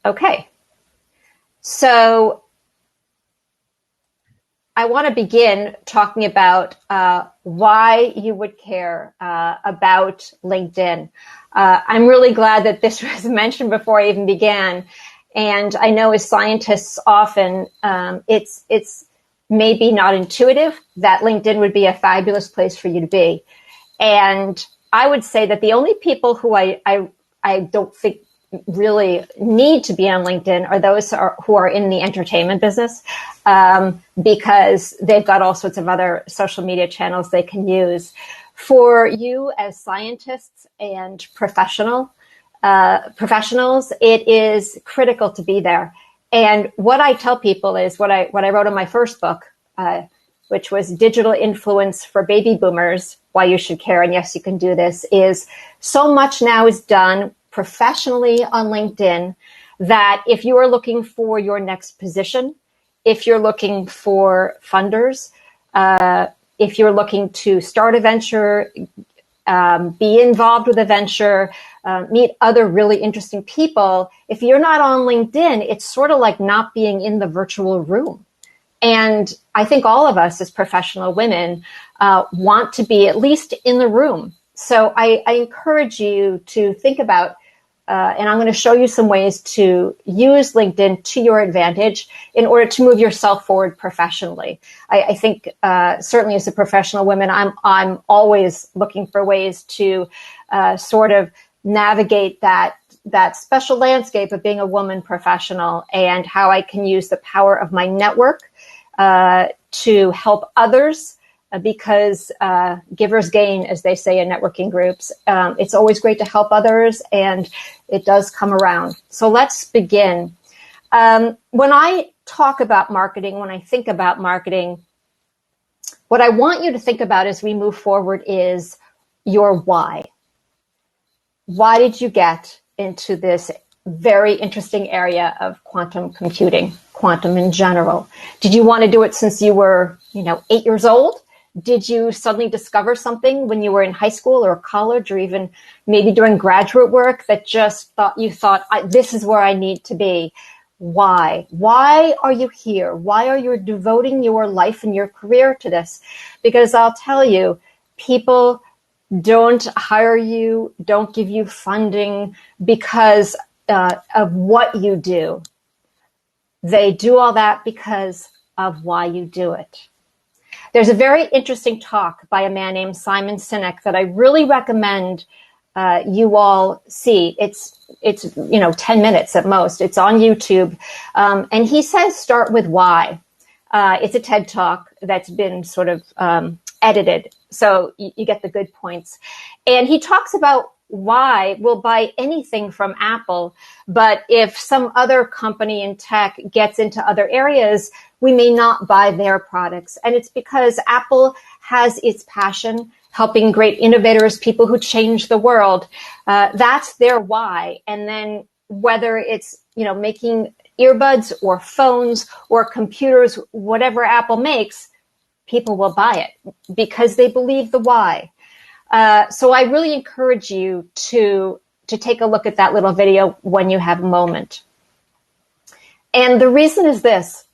Okay, so I want to begin talking about why you would care about LinkedIn. I'm really glad that this was mentioned before I even began. And I know as scientists often, it's maybe not intuitive that LinkedIn would be a fabulous place for you to be. And I would say that the only people who I don't think really need to be on LinkedIn are those who are in the entertainment business, because they've got all sorts of other social media channels they can use. For you as scientists and professionals, it is critical to be there. And what I tell people is what I wrote in my first book, which was Digital Influence for Baby Boomers, Why You Should Care, and Yes, You Can Do This, is so much now is done professionally on LinkedIn that if you are looking for your next position, if you're looking for funders, if you're looking to start a venture, be involved with a venture, meet other really interesting people, if you're not on LinkedIn, it's sort of like not being in the virtual room. And I think all of us as professional women want to be at least in the room. So I encourage you to think about, and I'm going to show you some ways to use LinkedIn to your advantage in order to move yourself forward professionally. I think certainly as a professional woman, I'm always looking for ways to sort of navigate that special landscape of being a woman professional and how I can use the power of my network to help others, because givers gain, as they say in networking groups. It's always great to help others, and it does come around. So let's begin. When I talk about marketing, when I think about marketing, what I want you to think about as we move forward is your why. Why did you get into this very interesting area of quantum computing, quantum in general? Did you want to do it since you were, 8 years old? Did you suddenly discover something when you were in high school or college, or even maybe doing graduate work that just you thought, this is where I need to be? Why? Why are you here? Why are you devoting your life and your career to this? Because I'll tell you, people don't hire you, don't give you funding because of what you do. They do all that because of why you do it. There's a very interesting talk by a man named Simon Sinek that I really recommend you all see. It's 10 minutes at most. It's on YouTube. And he says, start with why. It's a TED talk that's been sort of edited, so you get the good points. And he talks about why we'll buy anything from Apple, but if some other company in tech gets into other areas, we may not buy their products. And it's because Apple has its passion, helping great innovators, people who change the world. That's their why. And then whether it's, making earbuds or phones or computers, whatever Apple makes, people will buy it because they believe the why. So I really encourage you to take a look at that little video when you have a moment. And the reason is this,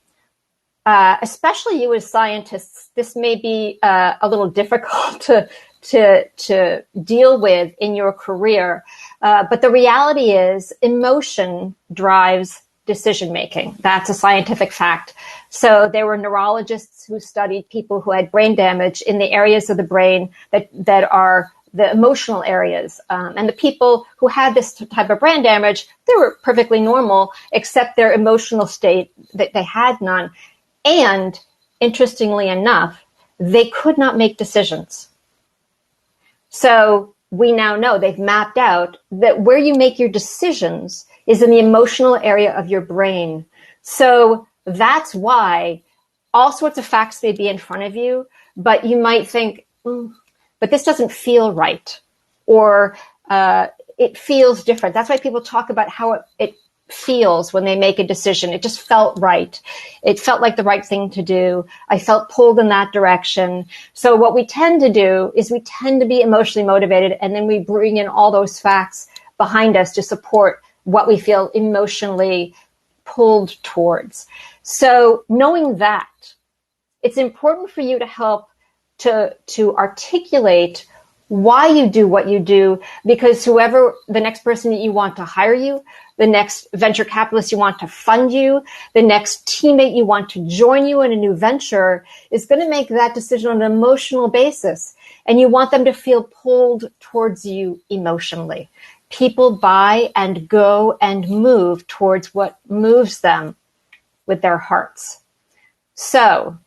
especially you as scientists, this may be a little difficult to deal with in your career. But the reality is emotion drives decision-making. That's a scientific fact. So there were neurologists who studied people who had brain damage in the areas of the brain that are the emotional areas. And the people who had this type of brain damage, they were perfectly normal, except their emotional state, that they had none. And interestingly enough, they could not make decisions. So we now know, they've mapped out that where you make your decisions is in the emotional area of your brain. So that's why all sorts of facts may be in front of you, but you might think, but this doesn't feel right, or it feels different. That's why people talk about how it feels when they make a decision. It just felt right. It felt like the right thing to do. I felt pulled in that direction. So what we tend to do is we tend to be emotionally motivated, and then we bring in all those facts behind us to support what we feel emotionally pulled towards. So knowing that, it's important for you to help to articulate why you do what you do, because whoever the next person that you want to hire you, the next venture capitalist you want to fund you, the next teammate you want to join you in a new venture is going to make that decision on an emotional basis. And you want them to feel pulled towards you emotionally. People buy and go and move towards what moves them with their hearts. So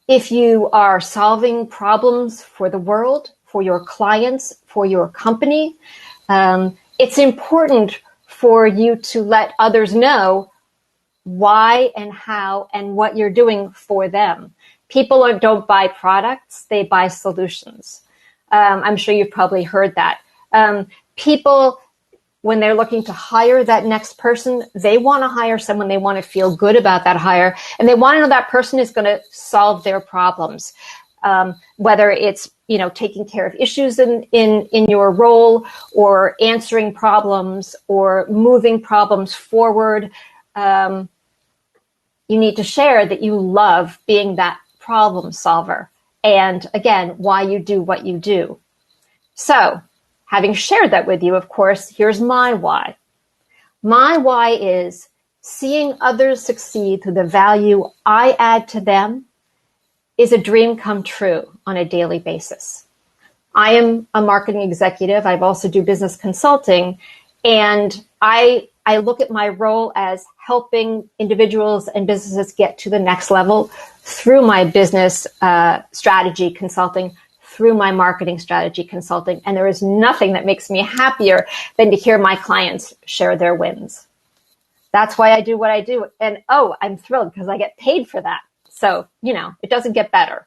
if you are solving problems for the world, for your clients, for your company, it's important for you to let others know why and how and what you're doing for them. People don't buy products, they buy solutions. I'm sure you've probably heard that. People, when they're looking to hire that next person, they want to hire someone, they want to feel good about that hire, and they want to know that person is going to solve their problems. Whether it's, taking care of issues in your role, or answering problems, or moving problems forward. You need to share that you love being that problem solver. And again, why you do what you do. So, having shared that with you, of course, here's my why. My why is seeing others succeed through the value I add to them is a dream come true on a daily basis. I am a marketing executive. I also do business consulting, and I look at my role as helping individuals and businesses get to the next level through my business strategy consulting, through my marketing strategy consulting. And there is nothing that makes me happier than to hear my clients share their wins. That's why I do what I do. And I'm thrilled because I get paid for that. So, it doesn't get better.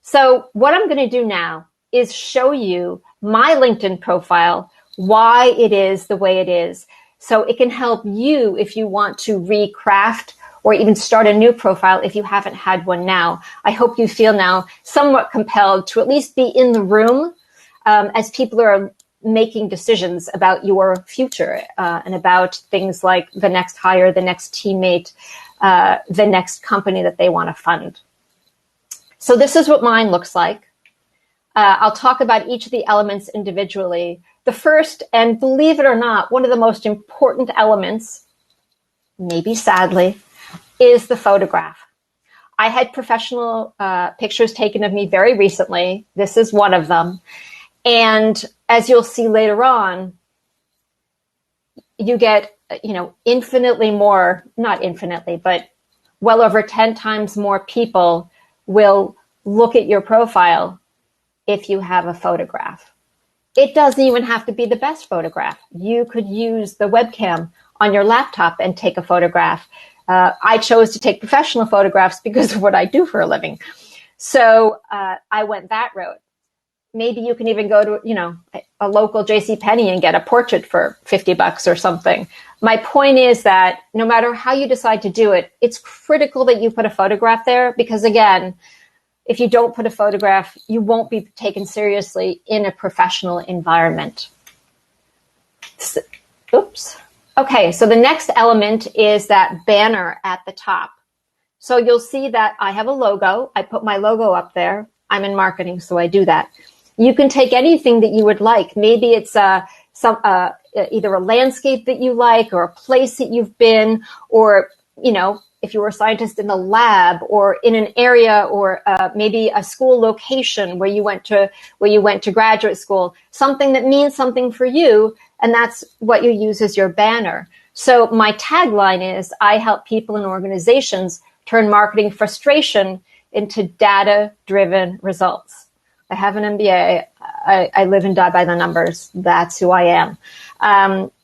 So what I'm going to do now is show you my LinkedIn profile, why it is the way it is. So it can help you if you want to recraft or even start a new profile if you haven't had one now. I hope you feel now somewhat compelled to at least be in the room as people are making decisions about your future and about things like the next hire, the next teammate, the next company that they want to fund. So this is what mine looks like. I'll talk about each of the elements individually. The first, and believe it or not, one of the most important elements, maybe sadly, is the photograph. I had professional pictures taken of me very recently. This is one of them. And as you'll see later on, you get, infinitely more, not infinitely, but well over 10 times more people will look at your profile if you have a photograph. It doesn't even have to be the best photograph. You could use the webcam on your laptop and take a photograph. I chose to take professional photographs because of what I do for a living. So I went that route. Maybe you can even go to, a local JCPenney and get a portrait for $50 or something. My point is that no matter how you decide to do it, it's critical that you put a photograph there because, again, if you don't put a photograph, you won't be taken seriously in a professional environment. Oops. Okay, so the next element is that banner at the top. So you'll see that I have a logo. I put my logo up there. I'm in marketing, so I do that. You can take anything that you would like. Maybe it's either a landscape that you like or a place that you've been, or, if you were a scientist in a lab or in an area, or maybe a school location where you went to graduate school, something that means something for you, and that's what you use as your banner. So my tagline is, I help people and organizations turn marketing frustration into data-driven results. I have an MBA. I live and die by the numbers. That's who I am.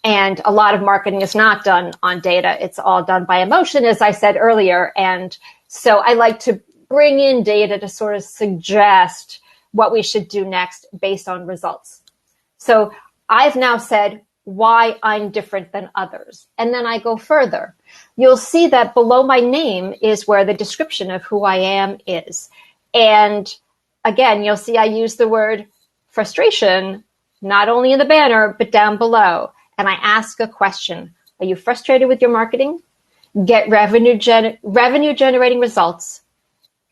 And a lot of marketing is not done on data. It's all done by emotion, as I said earlier. And so I like to bring in data to sort of suggest what we should do next based on results. So I've now said why I'm different than others. And then I go further. You'll see that below my name is where the description of who I am is. And again, you'll see I use the word frustration, not only in the banner, but down below. and I ask a question. Are you frustrated with your marketing? Get revenue generating results.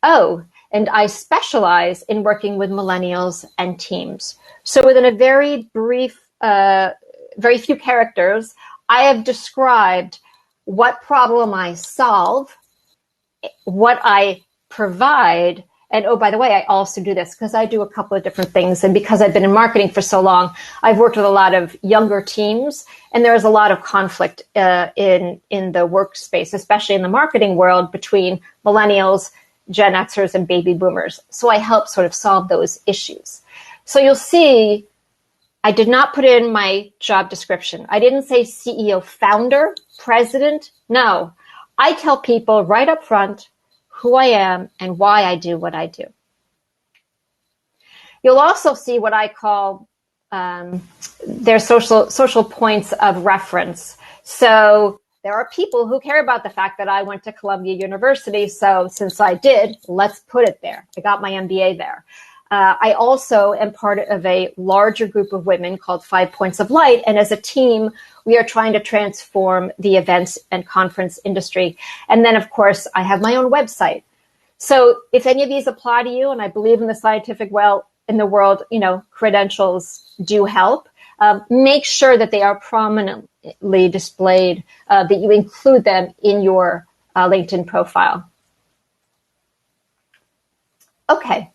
Oh, and I specialize in working with millennials and teams. So within a very brief, very few characters, I have described what problem I solve, what I provide, and oh, by the way, I also do this because I do a couple of different things. And because I've been in marketing for so long, I've worked with a lot of younger teams, and there's a lot of conflict in the workspace, especially in the marketing world, between millennials, Gen Xers, and baby boomers. So I help sort of solve those issues. So you'll see, I did not put in my job description. I didn't say CEO, founder, president. No, I tell people right up front who I am and why I do what I do. You'll also see what I call their social points of reference. So there are people who care about the fact that I went to Columbia University. So since I did, let's put it there. I got my MBA there. I also am part of a larger group of women called 5 Points of Light. And as a team, we are trying to transform the events and conference industry. And then, of course, I have my own website. So if any of these apply to you, and I believe in the scientific in the world, credentials do help. Make sure that they are prominently displayed, that you include them in your LinkedIn profile. Okay.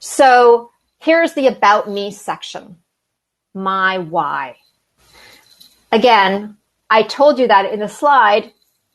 So here's the About Me section, my why. Again, I told you that in the slide.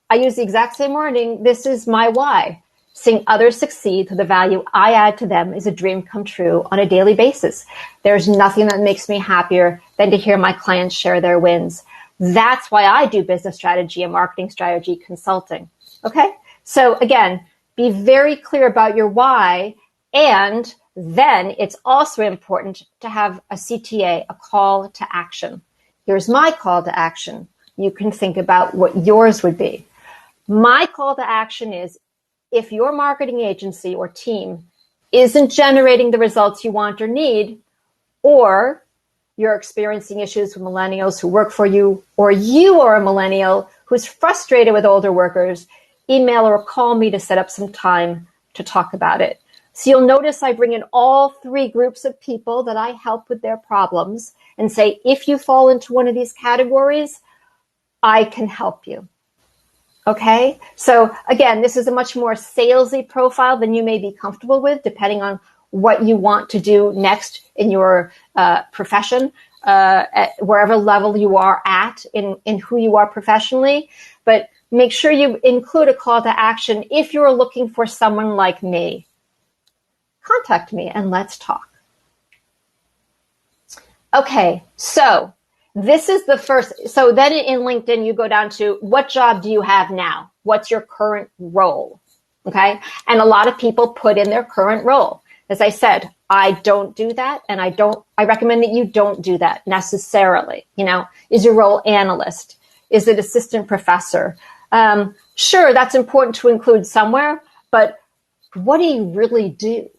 I use the exact same wording. This is my why. Seeing others succeed through the value I add to them is a dream come true on a daily basis. There's nothing that makes me happier than to hear my clients share their wins. That's why I do business strategy and marketing strategy consulting. Okay? So again, be very clear about your why, and then it's also important to have a CTA, a call to action. Here's my call to action. You can think about what yours would be. My call to action is, if your marketing agency or team isn't generating the results you want or need, or you're experiencing issues with millennials who work for you, or you are a millennial who's frustrated with older workers, email or call me to set up some time to talk about it. So you'll notice I bring in all three groups of people that I help with their problems and say, if you fall into one of these categories, I can help you. Okay? So again, this is a much more salesy profile than you may be comfortable with, depending on what you want to do next in your profession, at wherever level you are at in who you are professionally. But make sure you include a call to action. If you're looking for someone like me, contact me and let's talk. Okay, so this is the first. So then in LinkedIn, you go down to, what job do you have now? What's your current role? Okay, and a lot of people put in their current role. As I said, I don't do that, and I recommend that you don't do that necessarily. Is your role analyst? Is it assistant professor? Sure, that's important to include somewhere, but what do you really do?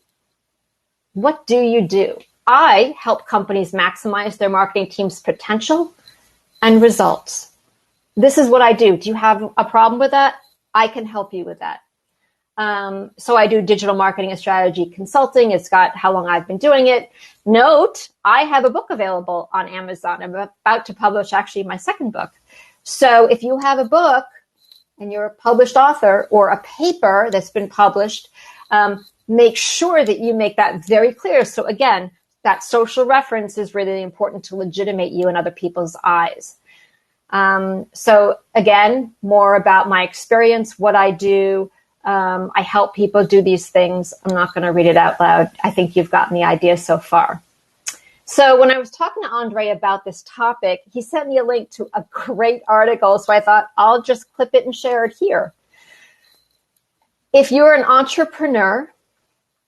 What do you do? I help companies maximize their marketing team's potential and results. This is what I do. Do you have a problem with that? I can help you with that. So I do digital marketing and strategy consulting. It's got how long I've been doing it. Note, I have a book available on Amazon. I'm about to publish actually my second book. So if you have a book and you're a published author, or a paper that's been published, make sure that you make that very clear. So again, that social reference is really important to legitimate you in other people's eyes. So again, more about my experience, what I do. I help people do these things. I'm not going to read it out loud. I think you've gotten the idea so far. So when I was talking to Andre about this topic, he sent me a link to a great article. So I thought I'll just clip it and share it here. If you're an entrepreneur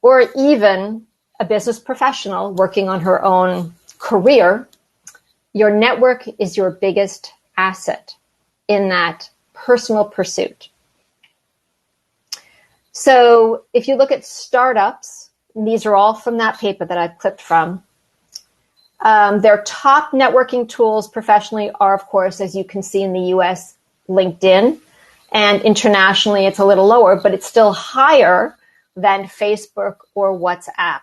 or even a business professional working on her own career, your network is your biggest asset in that personal pursuit. So if you look at startups, these are all from that paper that I've clipped from, Their top networking tools professionally are, of course, as you can see in the US, LinkedIn. And internationally, it's a little lower, but it's still higher than Facebook or WhatsApp.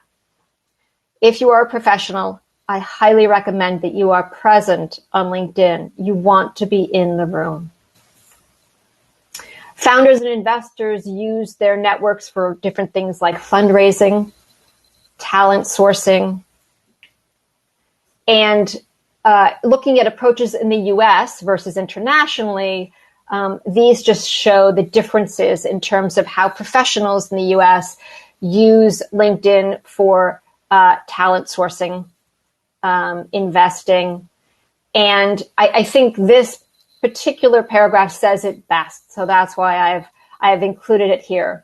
If you are a professional, I highly recommend that you are present on LinkedIn. You want to be in the room. Founders and investors use their networks for different things like fundraising, talent sourcing, and looking at approaches in the US versus internationally, these just show the differences in terms of how professionals in the US use LinkedIn for talent sourcing, investing. And I think this particular paragraph says it best. So that's why I've included it here.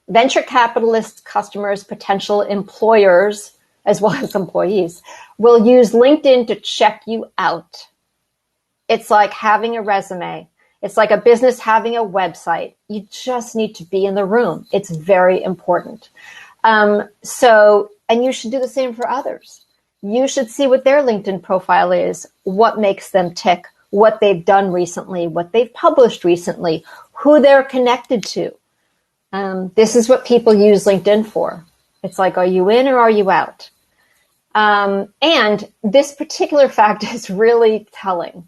Venture capitalists, customers, potential employers, as well as employees, will use LinkedIn to check you out. It's like having a resume. It's like a business having a website. You just need to be in the room. It's very important. And you should do the same for others. You should see what their LinkedIn profile is, what makes them tick, what they've done recently, what they've published recently, who they're connected to. This is what people use LinkedIn for. It's like, are you in or are you out? And this particular fact is really telling.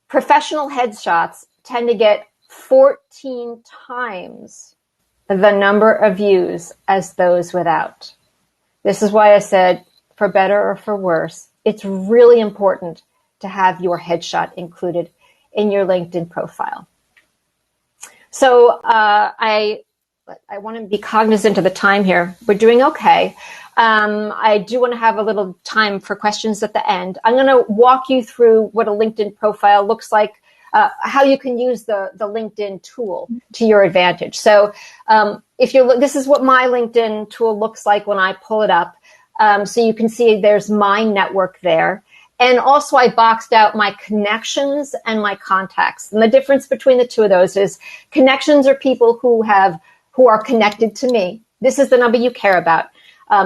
Professional headshots tend to get 14 times the number of views as those without. This is why I said, for better or for worse, it's really important to have your headshot included in your LinkedIn profile. So I want to be cognizant of the time here. We're doing okay. I do want to have a little time for questions at the end. I'm going to walk you through what a LinkedIn profile looks like, how you can use the LinkedIn tool to your advantage. So if you look, this is what my LinkedIn tool looks like when I pull it up. So you can see there's my network there. And also I boxed out my connections and my contacts. And the difference between the two of those is connections are people who are connected to me. This is the number you care about.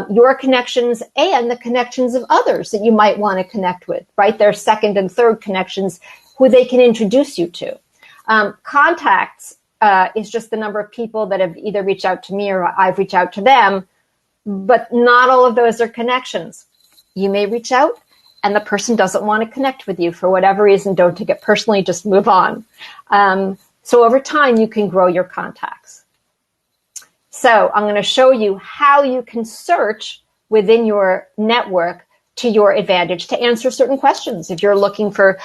Your connections and the connections of others that you might want to connect with, right? Their second and third connections who they can introduce you to. Contacts is just the number of people that have either reached out to me or I've reached out to them, but not all of those are connections. You may reach out and the person doesn't want to connect with you for whatever reason. Don't take it personally, just move on. So over time, you can grow your contacts. So I'm going to show you how you can search within your network to your advantage to answer certain questions. If you're looking for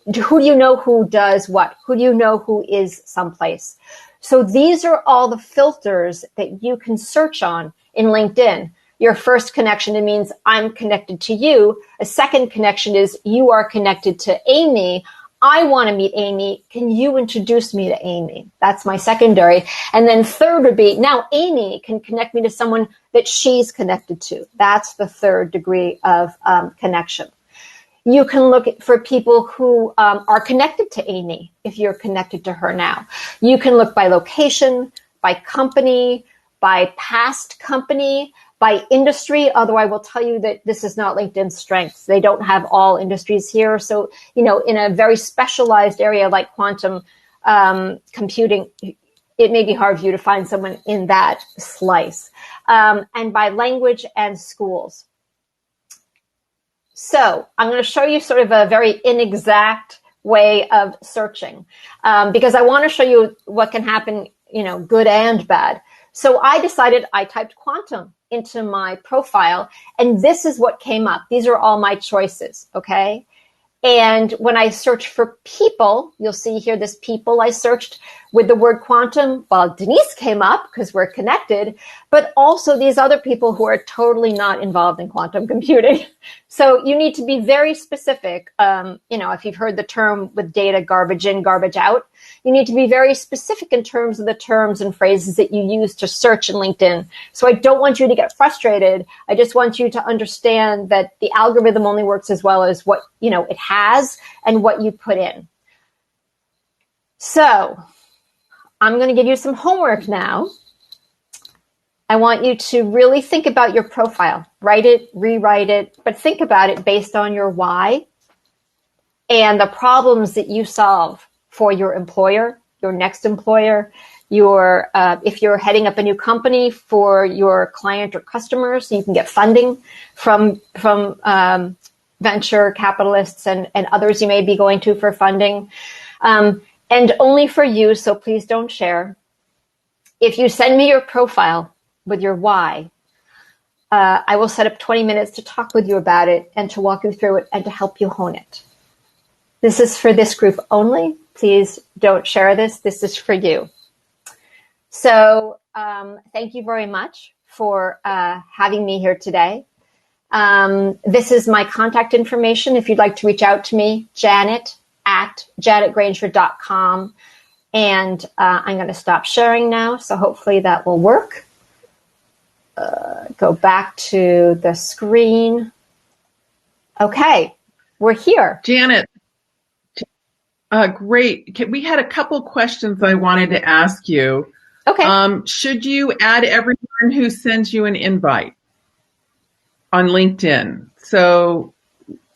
who do you know who does what? Who do you know who is someplace? So these are all the filters that you can search on in LinkedIn. Your first connection, it means I'm connected to you. A second connection is you are connected to Amy. I want to meet Amy. Can you introduce me to Amy? That's my secondary. And then third would be, now Amy can connect me to someone that she's connected to. That's the third degree of connection. You can look for people who are connected to Amy if you're connected to her now. You can look by location, by company, by past company, by industry, although I will tell you that this is not LinkedIn's strength. They don't have all industries here. So, in a very specialized area like quantum computing, it may be hard for you to find someone in that slice. And by language and schools. So I'm going to show you sort of a very inexact way of searching because I want to show you what can happen, good and bad. So I decided I typed quantum into my profile, and this is what came up. These are all my choices, okay? And when I search for people, you'll see here this people I searched with the word quantum. Well, Denise came up because we're connected, but also these other people who are totally not involved in quantum computing. So you need to be very specific. If you've heard the term with data garbage in, garbage out, you need to be very specific in terms of the terms and phrases that you use to search in LinkedIn. So I don't want you to get frustrated. I just want you to understand that the algorithm only works as well as what, it has and what you put in. So I'm going to give you some homework now. I want you to really think about your profile. Write it, rewrite it, but think about it based on your why and the problems that you solve for your employer, your next employer, your if you're heading up a new company, for your client or customers, so you can get funding from venture capitalists and others you may be going to for funding, and only for you, so please don't share. If you send me your profile with your why, I will set up 20 minutes to talk with you about it and to walk you through it and to help you hone it. This is for this group only. Please don't share this. This is for you. So thank you very much for having me here today. This is my contact information. If you'd like to reach out to me, Janet@janetgranger.com. And I'm going to stop sharing now. So hopefully that will work. Go back to the screen. Okay, we're here. Janet, great. We had a couple questions I wanted to ask you. Okay. Should you add everyone who sends you an invite on LinkedIn? So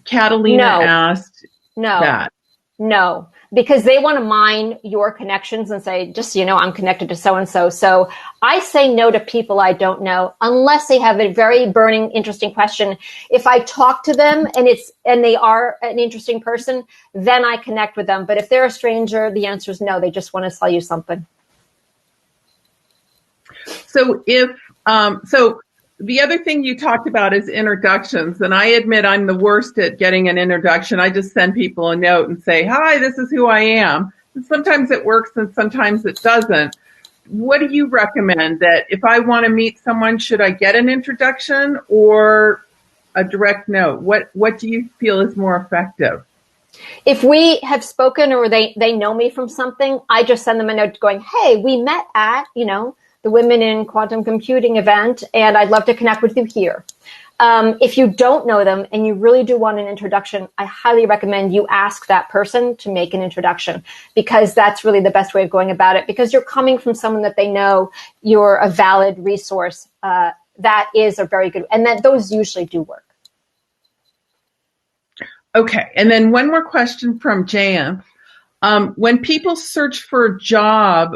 Catalina asked that. No, because they want to mine your connections and say, just so you know, I'm connected to so-and-so. So I say no to people I don't know unless they have a very burning, interesting question. If I talk to them and they are an interesting person, then I connect with them. But if they're a stranger, the answer is no. They just want to sell you something. So the other thing you talked about is introductions, and I admit I'm the worst at getting an introduction. I just send people a note and say, hi, this is who I am. And sometimes it works and sometimes it doesn't. What do you recommend? That if I want to meet someone, should I get an introduction or a direct note? What do you feel is more effective? If we have spoken or they know me from something, I just send them a note going, hey, we met at, the Women in Quantum Computing event, and I'd love to connect with you here. If you don't know them and you really do want an introduction, I highly recommend you ask that person to make an introduction, because that's really the best way of going about it, because you're coming from someone that they know, you're a valid resource. That is a very good, and that those usually do work. Okay, and then one more question from Jan. When people search for a job,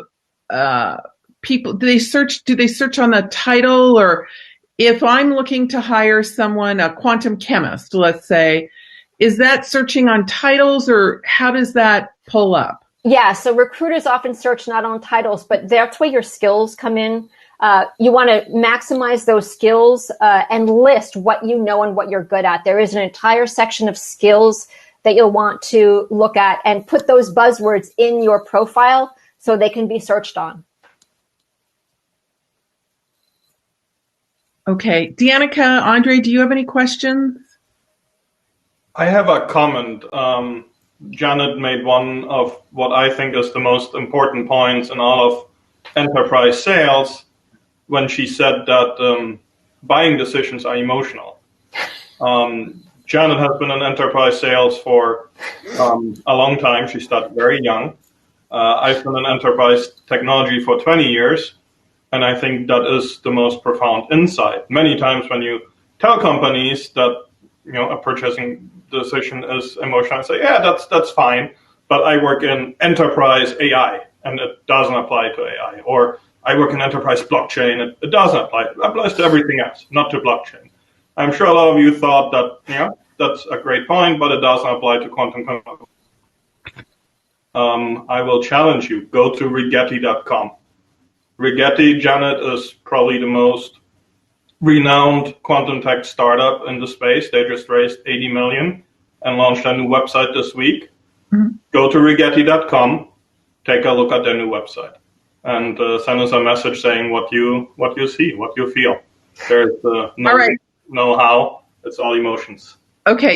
do they search on the title? Or if I'm looking to hire someone, a quantum chemist, let's say, is that searching on titles, or how does that pull up? Yeah, so recruiters often search not on titles, but that's where your skills come in. You want to maximize those skills and list what you know and what you're good at. There is an entire section of skills that you'll want to look at and put those buzzwords in your profile so they can be searched on. Okay. Danica, Andre, do you have any questions? I have a comment. Janet made one of what I think is the most important points in all of enterprise sales when she said that buying decisions are emotional. Janet has been in enterprise sales for a long time. She started very young. I've been in enterprise technology for 20 years. And I think that is the most profound insight. Many times when you tell companies that a purchasing decision is emotional, I say, yeah, that's fine, but I work in enterprise AI and it doesn't apply to AI. Or I work in enterprise blockchain, it doesn't apply. It applies to everything else, not to blockchain. I'm sure a lot of you thought that that's a great point, but it doesn't apply to quantum computing. I will challenge you. Go to Rigetti.com. Rigetti, Janet, is probably the most renowned quantum tech startup in the space. They just raised $80 million and launched a new website this week. Mm-hmm. Go to Rigetti.com, take a look at their new website, and send us a message saying what you see, what you feel. There's no how, it's all emotions. Okay.